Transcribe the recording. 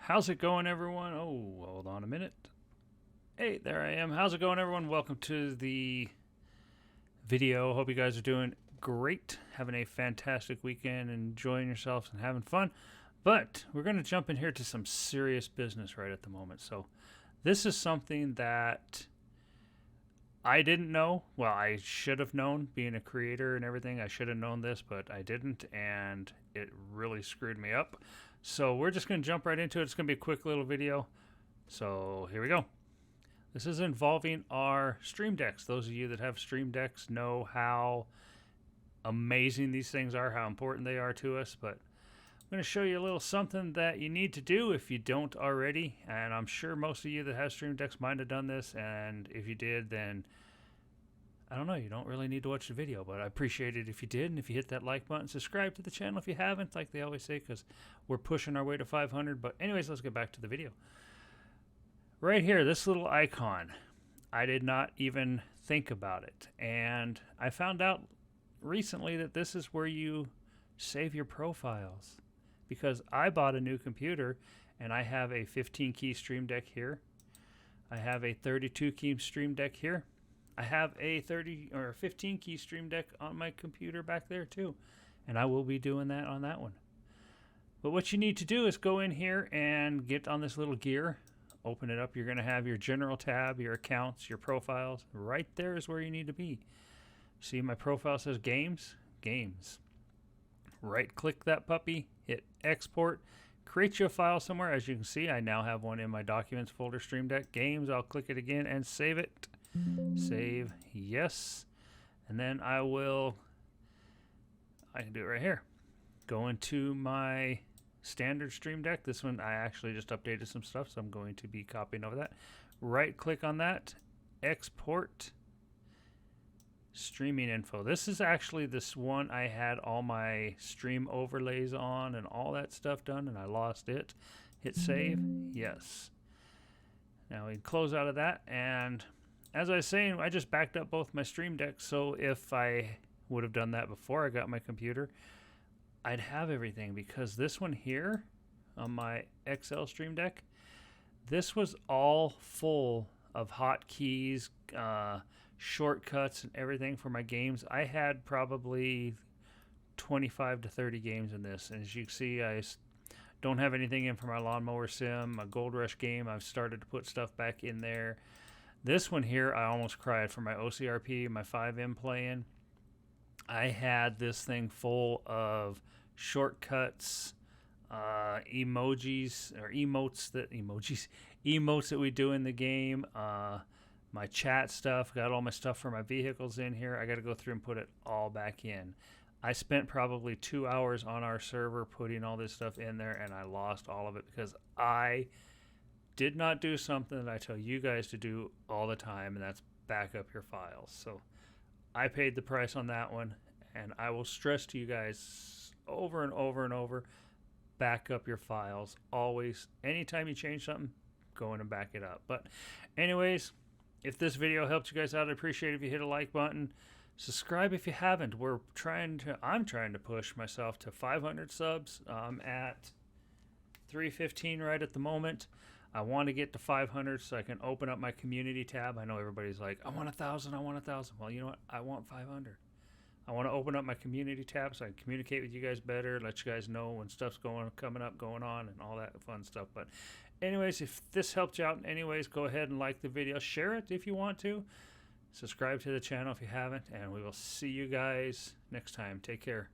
How's it going, everyone? Oh, hold on a minute. Hey, there I am. How's it going, everyone? Welcome to the video. Hope you guys are doing great, having a fantastic weekend, enjoying yourselves and having fun. But we're going to jump in here to some serious business right at the moment. So, this is something that I didn't know. Well, I should have known, being a creator and everything. I should have known this, but I didn't, and it really screwed me up. So we're just going to jump right into it. It's going to be a quick little video. So here we go. This is involving our Stream Decks. Those of you that have Stream Decks know how amazing these things are, how important they are to us. But I'm going to show you a little something that you need to do if you don't already. And I'm sure most of you that have Stream Decks might have done this. And if you did, then I don't know, you don't really need to watch the video, but I appreciate it if you did. And if you hit that like button, subscribe to the channel if you haven't, like they always say, because we're pushing our way to 500. But anyways, let's get back to the video. Right here, this little icon, I did not even think about it. And I found out recently that this is where you save your profiles, because I bought a new computer and I have a 15 key Stream Deck here. I have a 32 key Stream Deck here. I have a 30 or 15 key Stream Deck on my computer back there too, and I will be doing that on that one. But what you need to do is go in here and get on this little gear, open it up. You're going to have your general tab, your accounts, your profiles. Right there is where you need to be. See, my profile says games, games. Right click that puppy, hit export, create you a file somewhere. As you can see, I now have one in my documents folder, Stream Deck games. I'll click it again and save it. Save, yes, and then I can do it right here. Go into my standard Stream Deck. This one I actually just updated some stuff, so I'm going to be copying over that. Right click on that, export streaming info. This is actually this one I had all my stream overlays on and all that stuff done, and I lost it. Hit save, yes. Now we can close out of that, and as I was saying, I just backed up both my Stream Decks, so if I would have done that before I got my computer, I'd have everything, because this one here on my XL Stream Deck, this was all full of hotkeys, shortcuts, and everything for my games. I had probably 25 to 30 games in this, and as you can see, I don't have anything in for my Lawnmower Sim, my Gold Rush game. I've started to put stuff back in there. This one here, I almost cried for my OCRP, my 5M playing. I had this thing full of shortcuts, emotes that we do in the game, my chat stuff. Got all my stuff for my vehicles in here. I got to go through and put it all back in. I spent probably 2 hours on our server putting all this stuff in there, and I lost all of it because I did not do something that I tell you guys to do all the time, and that's back up your files. So I paid the price on that one, and I will stress to you guys over and over and over, back up your files. Always, anytime you change something, go in and back it up. But anyways, if this video helped you guys out, I'd appreciate it if you hit a like button. Subscribe if you haven't. I'm trying to push myself to 500 subs. I'm at 315 right at the moment. I want to get to 500 so I can open up my community tab. I know everybody's like, I want 1,000, I want 1,000. Well, you know what? I want 500. I want to open up my community tab so I can communicate with you guys better, let you guys know when stuff's coming up, going on, and all that fun stuff. But anyways, if this helped you out in any ways, go ahead and like the video. Share it if you want to. Subscribe to the channel if you haven't, and we will see you guys next time. Take care.